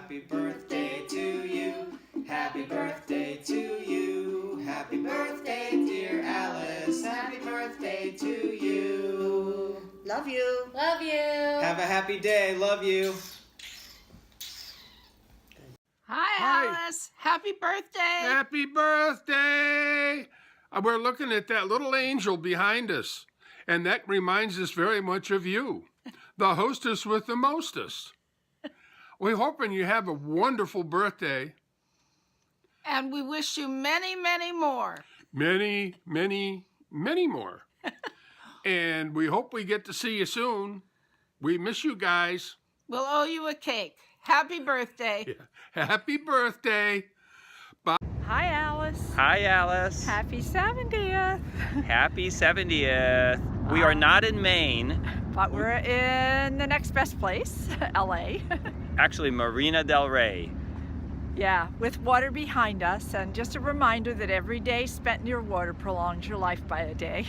Happy birthday to you. Happy birthday to you. Happy birthday, dear Alice. Happy birthday to you. Love you. Love you. Have a happy day. Love you. Hi, Alice. Happy birthday. Happy birthday! We're looking at that little angel behind us, and that reminds us very much of you, the hostess with the mostest. We're hoping you have a wonderful birthday. And we wish you many, many more. Many, many, many more. And we hope we get to see you soon. We miss you guys. We'll owe you a cake. Happy birthday. Yeah. Happy birthday. Hi, Alice. Hi, Alice. Happy 70th. Happy 70th. We are not in Maine. But we're in the next best place, LA. Actually, Marina del Rey. Yeah, with water behind us, and just a reminder that every day spent near water prolongs your life by a day.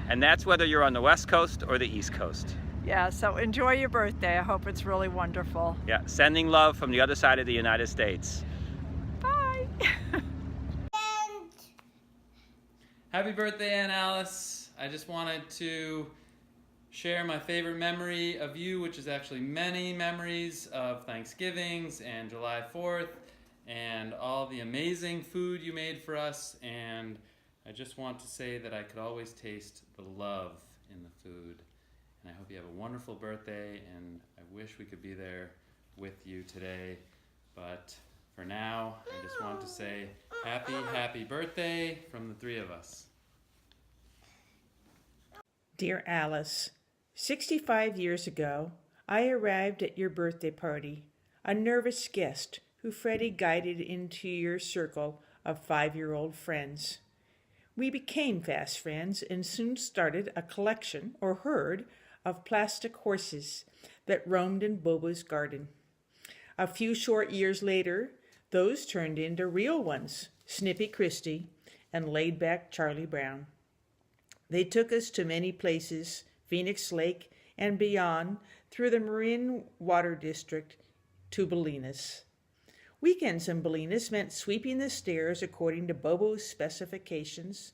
And that's whether you're on the West Coast or the East Coast. Yeah, so enjoy your birthday. I hope it's really wonderful. Yeah, sending love from the other side of the United States. Bye. Happy birthday, Aunt Alice. I just wanted to share my favorite memory of you, which is actually many memories of Thanksgivings and July 4th and all the amazing food you made for us. And I just want to say that I could always taste the love in the food. And I hope you have a wonderful birthday, and I wish we could be there with you today. But for now, I just want to say happy, happy birthday from the three of us. Dear Alice, 65 years ago, I arrived at your birthday party, a nervous guest who Freddie guided into your circle of 5-year-old friends. We became fast friends and soon started a collection, or herd, of plastic horses that roamed in Bobo's garden. A few short years later, those turned into real ones, Snippy Christie and laid-back Charlie Brown. They took us to many places, Phoenix Lake and beyond, through the Marin Water District to Bolinas. Weekends in Bolinas meant sweeping the stairs according to Bobo's specifications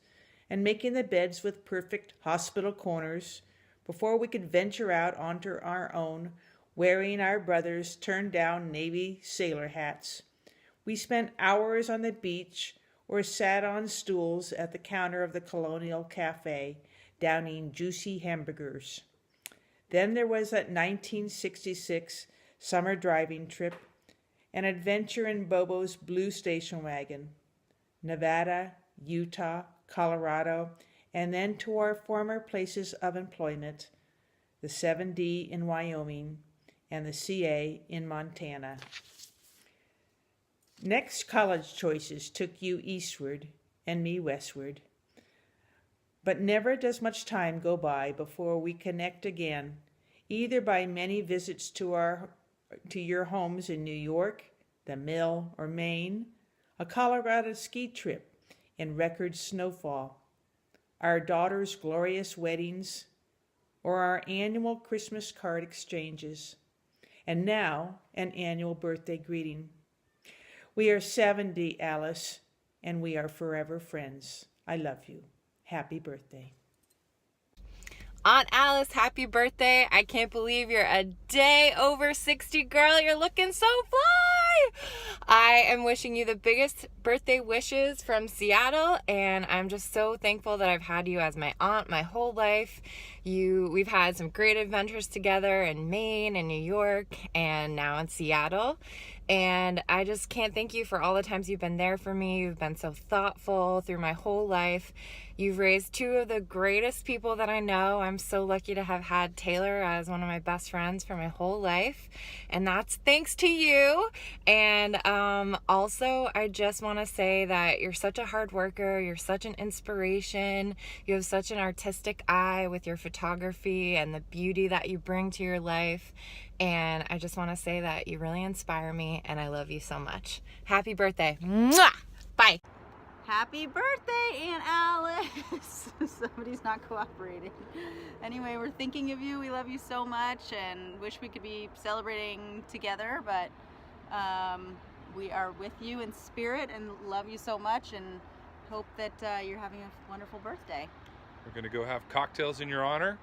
and making the beds with perfect hospital corners before we could venture out onto our own, wearing our brothers' turned-down Navy sailor hats. We spent hours on the beach or sat on stools at the counter of the Colonial Cafe, downing juicy hamburgers. Then there was that 1966 summer driving trip, an adventure in Bobo's blue station wagon. Nevada, Utah, Colorado, and then to our former places of employment, the 7D in Wyoming and the CA in Montana. Next college choices took you eastward and me westward. But never does much time go by before we connect again, either by many visits to your homes in New York, the Mill, or Maine, a Colorado ski trip in record snowfall, our daughters' glorious weddings, or our annual Christmas card exchanges, and now an annual birthday greeting. We are 70, Alice, and we are forever friends. I love you. Happy birthday. Aunt Alice, happy birthday. I can't believe you're a day over 60, girl. You're looking so fly. I am wishing you the biggest birthday wishes from Seattle, and I'm just so thankful that I've had you as my aunt my whole life. We've had some great adventures together in Maine and New York and now in Seattle. And I just can't thank you for all the times you've been there for me. You've been so thoughtful through my whole life. You've raised two of the greatest people that I know. I'm so lucky to have had Taylor as one of my best friends for my whole life. And that's thanks to you. And also, I just want to say that you're such a hard worker. You're such an inspiration. You have such an artistic eye with your photography and the beauty that you bring to your life. And I just want to say that you really inspire me, and I love you so much. Happy birthday. Mwah! Bye. Happy birthday, Aunt Alice. Somebody's not cooperating. Anyway, we're thinking of you. We love you so much and wish we could be celebrating together, but We are with you in spirit and love you so much, and hope that you're having a wonderful birthday. We're gonna go have cocktails in your honor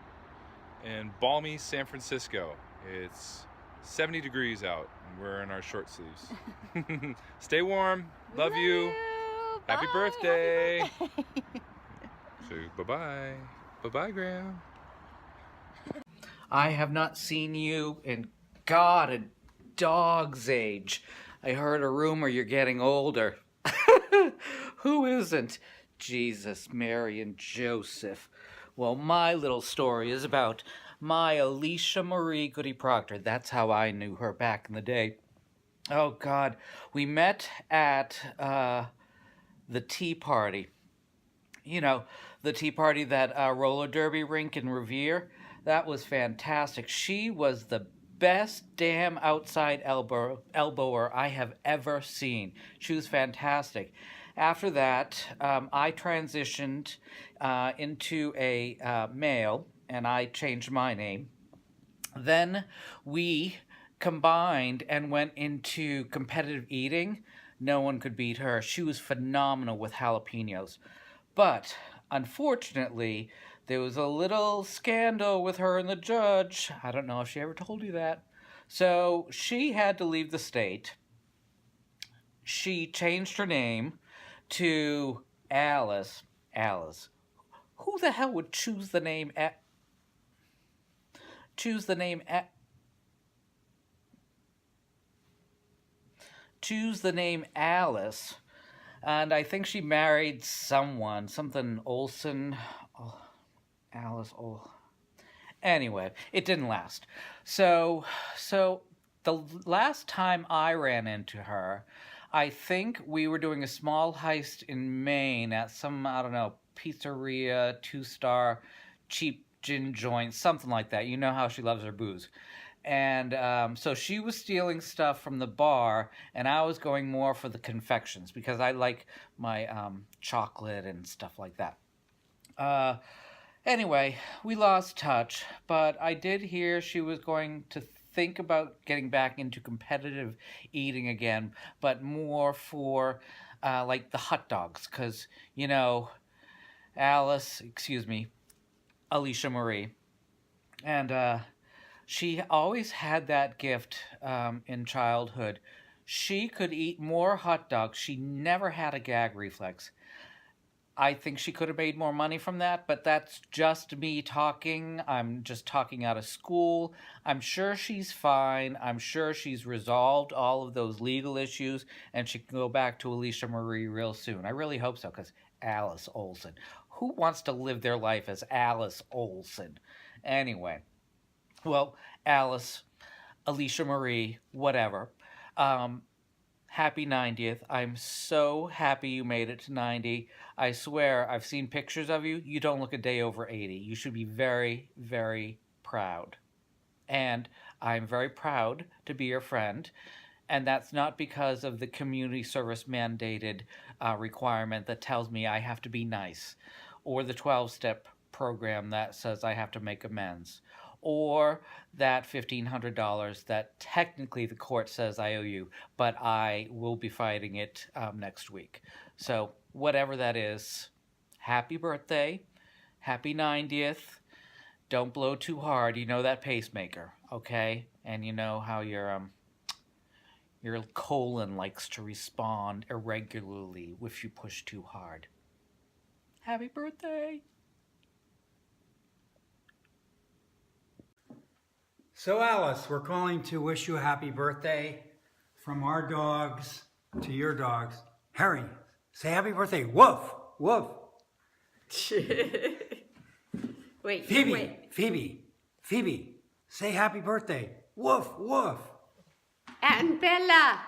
in balmy San Francisco. It's 70 degrees out and we're in our short sleeves. Stay warm. Love you. Happy Bye. birthday. Happy birthday. So bye-bye. Bye-bye, Graham. I have not seen you in, God, a dog's age. I heard a rumor you're getting older. Who isn't? Jesus, Mary, and Joseph. Well, my little story is about my Alicia Marie Goody Proctor. That's how I knew her back in the day. Oh, God. We met at the Tea Party. You know, the Tea Party, that roller derby rink in Revere. That was fantastic. She was the best damn outside elbower I have ever seen. She was fantastic. After that, I transitioned into a male, and I changed my name. Then we combined and went into competitive eating. No one could beat her. She was phenomenal with jalapenos. But unfortunately, there was a little scandal with her and the judge. I don't know if she ever told you that. So she had to leave the state. She changed her name to Alice. Alice. Who the hell would choose the name Alice? And I think she married something Olsen. Oh, Alice. Oh. Anyway, it didn't last. So the last time I ran into her, I think we were doing a small heist in Maine at some, I don't know, pizzeria, 2-star, cheap gin joint, something like that. You know how she loves her booze. And so she was stealing stuff from the bar, and I was going more for the confections because I like my chocolate and stuff like that. Anyway, we lost touch, but I did hear she was going to think about getting back into competitive eating again, but more for like the hot dogs, because, you know, Alicia Marie, and she always had that gift in childhood. She could eat more hot dogs. She never had a gag reflex. I think she could have made more money from that, but that's just me talking. I'm just talking out of school. I'm sure she's fine. I'm sure she's resolved all of those legal issues, and she can go back to Alicia Marie real soon. I really hope so, because Alice Olsen. Who wants to live their life as Alice Olsen? Anyway, well, Alice, Alicia Marie, whatever. Happy 90th. I'm so happy you made it to 90. I swear, I've seen pictures of you. You don't look a day over 80. You should be very, very proud. And I'm very proud to be your friend. And that's not because of the community service mandated requirement that tells me I have to be nice, or the 12-step program that says I have to make amends, or that $1,500 that technically the court says I owe you, but I will be fighting it next week. So whatever that is, happy birthday, happy 90th. Don't blow too hard. You know that pacemaker, okay? And you know how your colon likes to respond irregularly if you push too hard. Happy birthday. So Alice, we're calling to wish you a happy birthday from our dogs to your dogs. Harry, say happy birthday. Woof, woof. Wait, Phoebe, say happy birthday. Woof, woof. And Bella,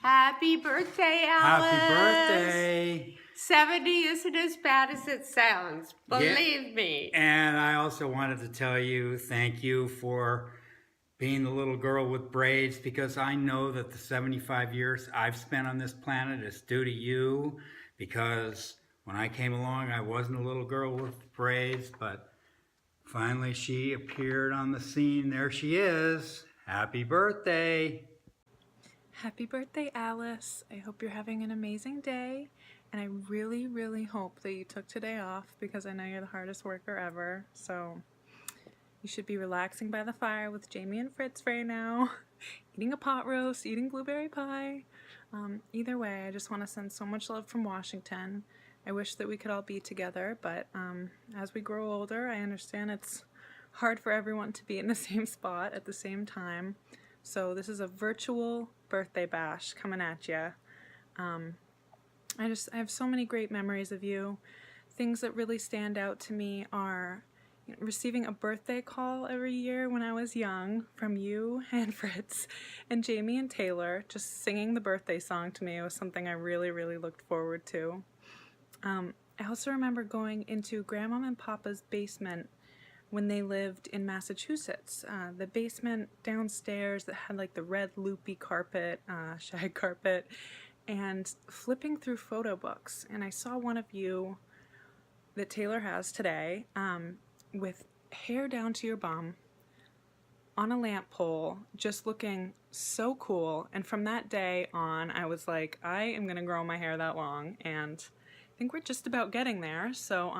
happy birthday, Alice. Happy birthday. 70 isn't as bad as it sounds, believe me. And I also wanted to tell you thank you for being the little girl with braids, because I know that the 75 years I've spent on this planet is due to you, because when I came along I wasn't a little girl with braids, but finally she appeared on the scene. There she is. Happy birthday. Happy birthday, Alice. I hope you're having an amazing day, and I really, really hope that you took today off because I know you're the hardest worker ever, so you should be relaxing by the fire with Jamie and Fritz right now, eating a pot roast, eating blueberry pie. Either way, I just want to send so much love from Washington. I wish that we could all be together, but as we grow older, I understand it's hard for everyone to be in the same spot at the same time. So this is a virtual birthday bash coming at you. I have so many great memories of you. Things that really stand out to me are receiving a birthday call every year when I was young from you and Fritz and Jamie and Taylor. Just singing the birthday song to me was something I really, really looked forward to. I also remember going into Grandma and Papa's basement when they lived in Massachusetts. The basement downstairs that had like the red loopy carpet, shag carpet, and flipping through photo books. And I saw one of you that Taylor has today with hair down to your bum on a lamp pole, just looking so cool. And from that day on, I was like, I am gonna grow my hair that long, and I think we're just about getting there. So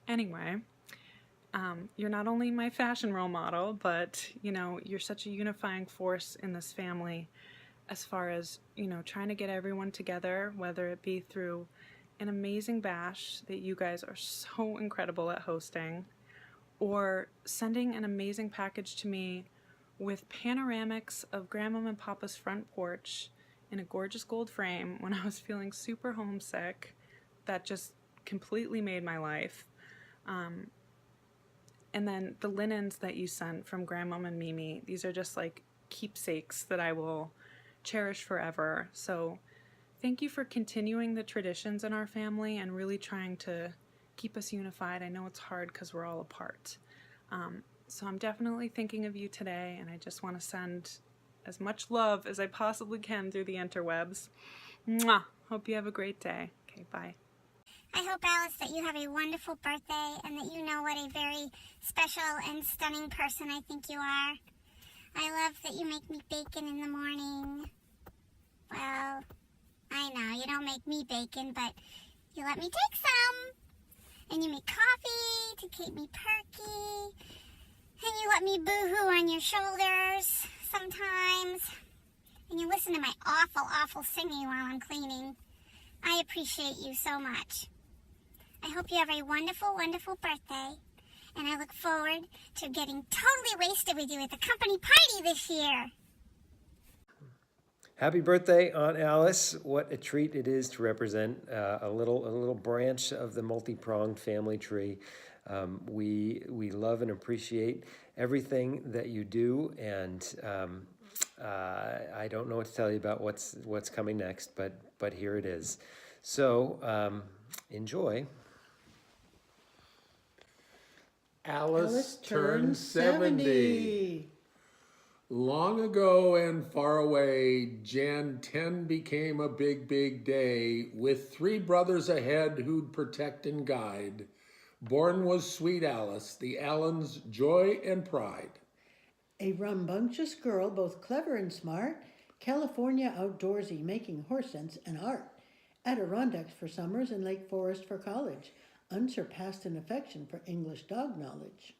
anyway, you're not only my fashion role model, but you're such a unifying force in this family as far as trying to get everyone together, whether it be through an amazing bash that you guys are so incredible at hosting, or sending an amazing package to me with panoramics of Grandma and Papa's front porch in a gorgeous gold frame when I was feeling super homesick. That just completely made my life. And then the linens that you sent from Grandma and Mimi, these are just like keepsakes that I will cherish forever. So thank you for continuing the traditions in our family and really trying to keep us unified. I know it's hard because we're all apart. So I'm definitely thinking of you today, and I just want to send as much love as I possibly can through the interwebs. Mwah! Hope you have a great day. Okay, bye. I hope, Alice, that you have a wonderful birthday and that you know what a very special and stunning person I think you are. I love that you make me bacon in the morning. Well, I know, you don't make me bacon, but you let me take some. And you make coffee to keep me perky. And you let me boo-hoo on your shoulders sometimes. And you listen to my awful, awful singing while I'm cleaning. I appreciate you so much. I hope you have a wonderful, wonderful birthday. And I look forward to getting totally wasted with you at the company party this year. Happy birthday, Aunt Alice. What a treat it is to represent a little branch of the multi-pronged family tree. We love and appreciate everything that you do, and I don't know what to tell you about what's coming next, but here it is. So enjoy. Alice turned 70. Long ago and far away, Jan 10 became a big, big day, with 3 brothers ahead who'd protect and guide. Born was sweet Alice, the Allens' joy and pride. A rambunctious girl, both clever and smart, California outdoorsy, making horse sense an art. Adirondacks for summers and Lake Forest for college, unsurpassed in affection for English dog knowledge.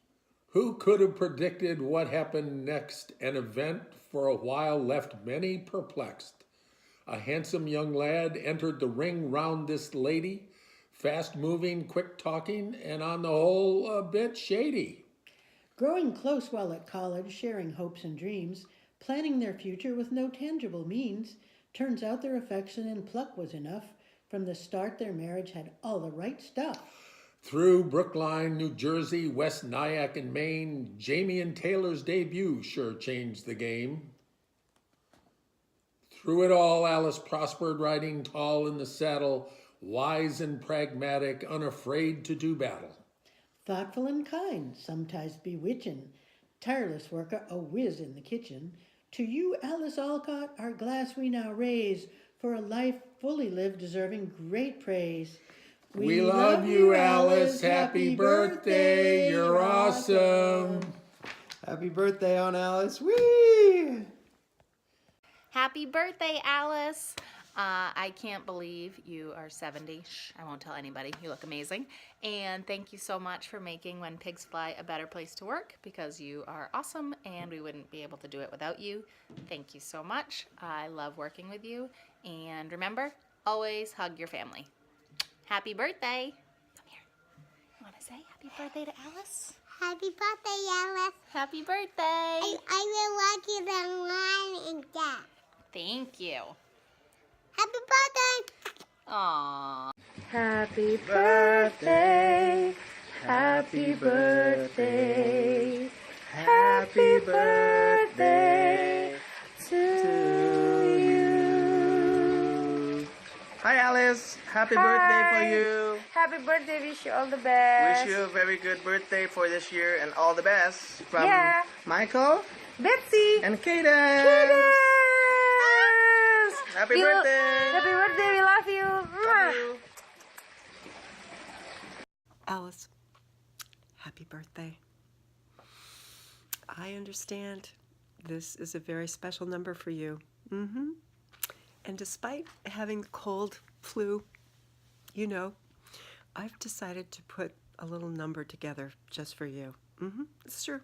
Who could have predicted what happened next? An event for a while left many perplexed. A handsome young lad entered the ring round this lady, fast-moving, quick-talking, and on the whole a bit shady. Growing close while at college, sharing hopes and dreams, planning their future with no tangible means, turns out their affection and pluck was enough. From the start, their marriage had all the right stuff. Through Brookline, New Jersey, West Nyack, and Maine, Jamie and Taylor's debut sure changed the game. Through it all, Alice prospered, riding tall in the saddle, wise and pragmatic, unafraid to do battle. Thoughtful and kind, sometimes bewitching, tireless worker, a whiz in the kitchen. To you, Alice Alcott, our glass we now raise, for a life fully lived, deserving great praise. We love you, Alice. Happy birthday. You're awesome. Happy birthday, Aunt Alice. Whee! Happy Happy birthday, Alice. I can't believe you are 70. Shh, I won't tell anybody. You look amazing. And thank you so much for making When Pigs Fly a better place to work, because you are awesome and we wouldn't be able to do it without you. Thank you so much. I love working with you. And remember, always hug your family. Happy birthday. Come here. You want to say happy birthday to Alice? Happy birthday, Alice. Happy birthday. I will love you the line and that. Thank you. Happy birthday. Aww. Happy birthday, happy birthday, happy birthday to you. Hi Alice, happy birthday for you. Happy birthday, wish you all the best. Wish you a very good birthday for this year and all the best from Yeah. Michael, Betsy, and Cadence. Happy birthday. Happy birthday, we love you. Love you. Alice, happy birthday. I understand this is a very special number for you. And despite having the cold, flu, you know, I've decided to put a little number together just for you. It's true.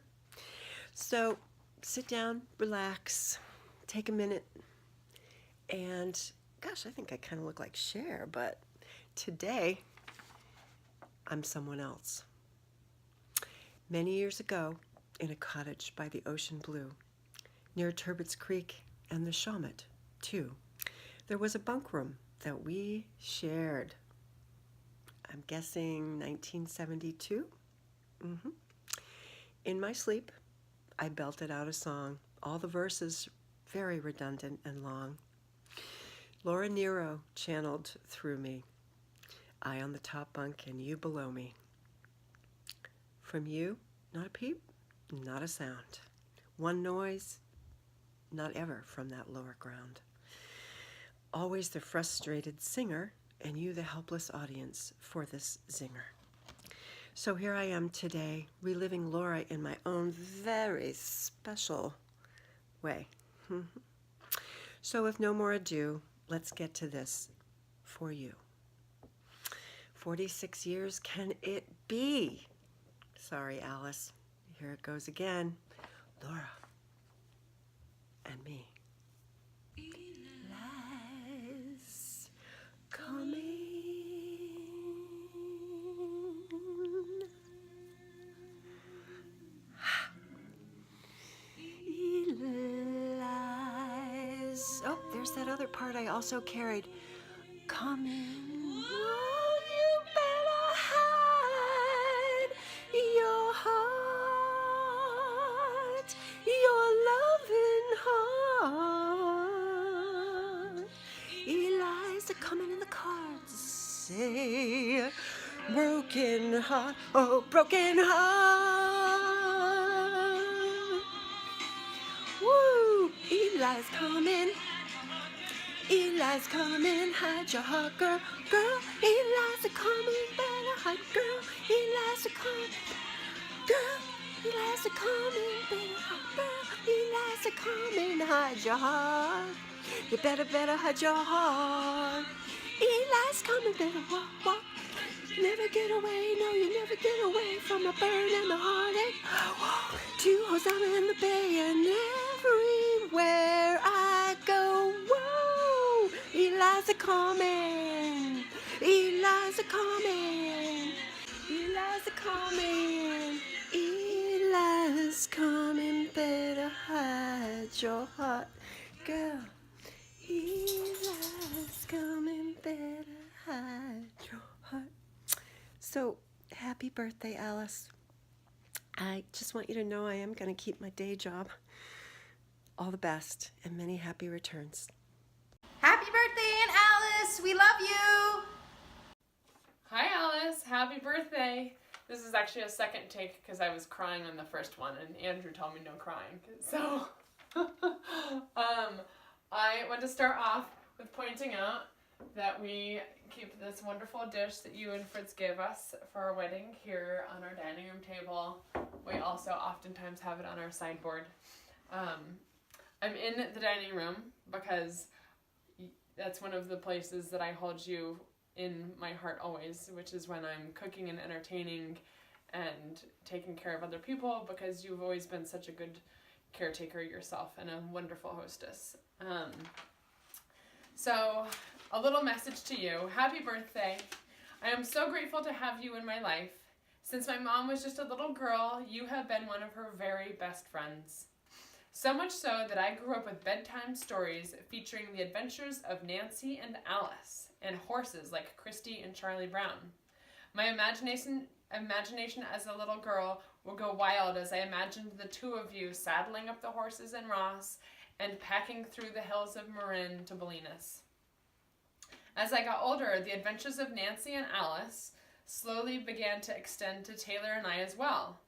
So sit down, relax, take a minute, and gosh, I think I kind of look like Cher, but today I'm someone else. Many years ago, in a cottage by the ocean blue, near Turbots Creek and the Shawmut, too, there was a bunk room that we shared. I'm guessing 1972? In my sleep, I belted out a song, all the verses very redundant and long. Laura Nyro channeled through me. I on the top bunk and you below me. From you, not a peep, not a sound. One noise, not ever from that lower ground. Always the frustrated singer, and you the helpless audience for this zinger. So here I am today, reliving Laura in my own very special way. So with no more ado, let's get to this for you. 46 years can it be? Sorry, Alice. Here it goes again. Laura and me. Eli's coming. Eli's. Oh, there's that other part I also carried. Coming. Oh, you better hide your heart, your loving heart. Eli's coming in the cards. Say, broken heart, oh, broken heart. Woo! Eli's coming. Eli's coming, hide your heart, girl, girl. Eli's coming, better hide, girl. Eli's coming, girl. Eli's coming, better hide, girl. Eli's coming, hide your heart. You better hide your heart. Eli's coming, better walk, walk. Never get away, no, you never get away from the burn and the heartache. Two Hosanna in the bay, and everywhere I go, whoa, Eli's coming, Eli's coming, Eli's coming, Eli's coming, better hide your heart, girl. Eli's coming, better hide your heart. So, happy birthday, Alice. I just want you to know I am going to keep my day job. All the best and many happy returns. Happy birthday, Aunt Alice. We love you. Hi, Alice. Happy birthday. This is actually a second take because I was crying on the first one and Andrew told me no crying. So, I want to start off with pointing out that we keep this wonderful dish that you and Fritz gave us for our wedding here on our dining room table. We also oftentimes have it on our sideboard. I'm in the dining room because that's one of the places that I hold you in my heart always, which is when I'm cooking and entertaining and taking care of other people, because you've always been such a good caretaker yourself and a wonderful hostess. So a little message to you. Happy birthday. I am so grateful to have you in my life. Since my mom was just a little girl, you have been one of her very best friends. So much so that I grew up with bedtime stories featuring the adventures of Nancy and Alice and horses like Christy and Charlie Brown. My imagination as a little girl would go wild as I imagined the two of you saddling up the horses in Ross and packing through the hills of Marin to Bolinas. As I got older, the adventures of Nancy and Alice slowly began to extend to Taylor and I as well.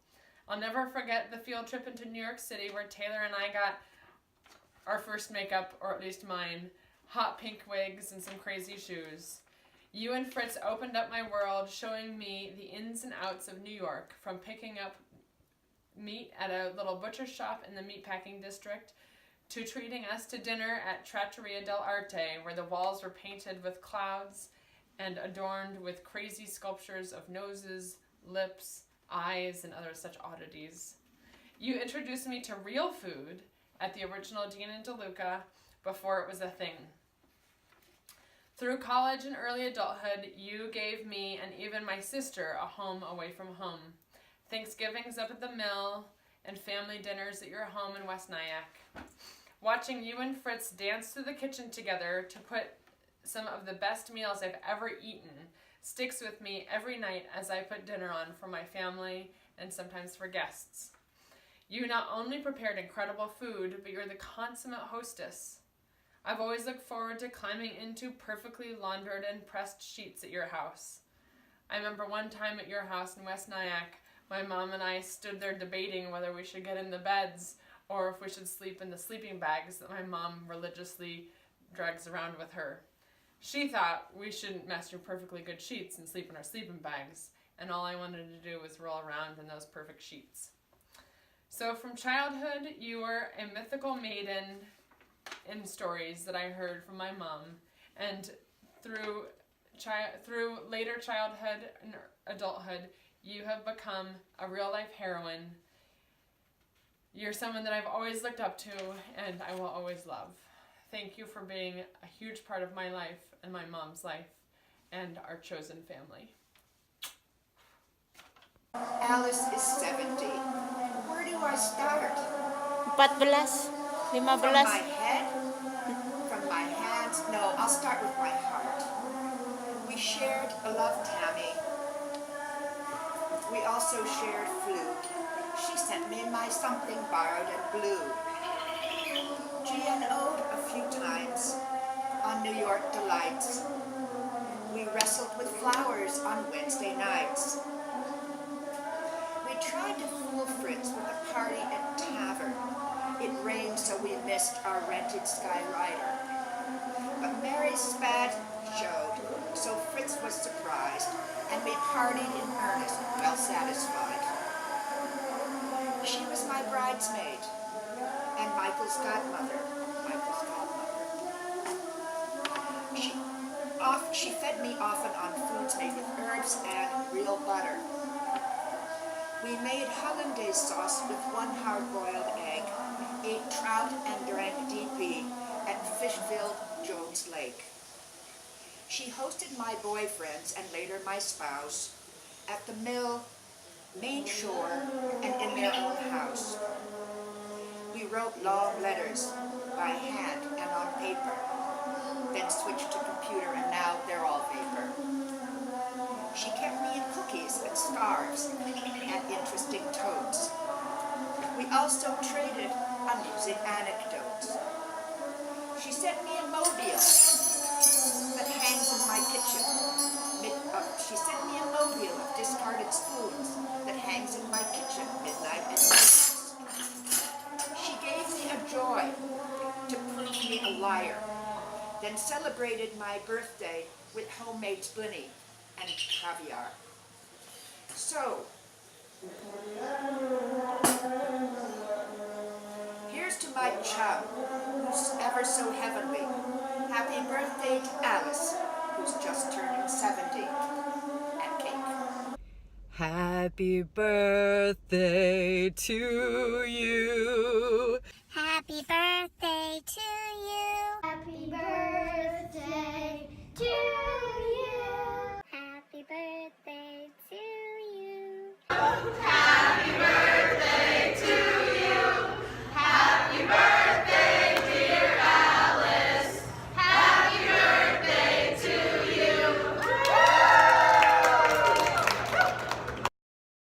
I'll never forget the field trip into New York City where Taylor and I got our first makeup, or at least mine, hot pink wigs and some crazy shoes. You and Fritz opened up my world, showing me the ins and outs of New York, from picking up meat at a little butcher shop in the meatpacking district to treating us to dinner at Trattoria del Arte, where the walls were painted with clouds and adorned with crazy sculptures of noses, lips, eyes, and other such oddities. You introduced me to real food at the original Dean and DeLuca before it was a thing. Through college and early adulthood, you gave me and even my sister a home away from home. Thanksgivings up at the mill and family dinners at your home in West Nyack. Watching you and Fritz dance through the kitchen together to put some of the best meals I've ever eaten sticks with me every night as I put dinner on for my family and sometimes for guests. You not only prepared incredible food, but you're the consummate hostess. I've always looked forward to climbing into perfectly laundered and pressed sheets at your house. I remember one time at your house in West Nyack, my mom and I stood there debating whether we should get in the beds or if we should sleep in the sleeping bags that my mom religiously drags around with her. She thought we shouldn't mess your perfectly good sheets and sleep in our sleeping bags, and all I wanted to do was roll around in those perfect sheets. So from childhood, you were a mythical maiden in stories that I heard from my mom, and through later childhood and adulthood, you have become a real-life heroine. You're someone that I've always looked up to, and I will always love. Thank you for being a huge part of my life and my mom's life and our chosen family. Alice is 70. Where do I start? 14, 15. From my head? From my hands? No, I'll start with my heart. We shared a love Tammy. We also shared flute. She sent me my something borrowed and blue. GNO'd a few times on New York Delights. We wrestled with flowers on Wednesday nights. We tried to fool Fritz with a party at Tavern. It rained, so we missed our rented Skyrider. But Mary's Spad showed, so Fritz was surprised, and we partied in earnest, well satisfied. She was my bridesmaid, and Michael's godmother. She fed me often on foods made with herbs and real butter. We made hollandaise sauce with one hard-boiled egg, ate trout and drank DP at fish-filled Jones Lake. She hosted my boyfriends and later my spouse at the mill, Main Shore, and in their own house. We wrote long letters by hand and on paper, then switched to computer, and now they're all vapor. She kept me in cookies and scarves and interesting totes. We also traded amusing anecdotes. She sent me a mobile that hangs in my kitchen. She sent me a mobile of discarded spoons that hangs in my kitchen midnight and evenings. She gave me a joy to prove me a liar, then celebrated my birthday with homemade splini and caviar. So, here here's to my chum, who's ever so heavenly. Happy birthday to Alice, who's just turning 70. And cake. Happy birthday to you. Happy birthday to you. Happy birthday to you. Happy birthday to you.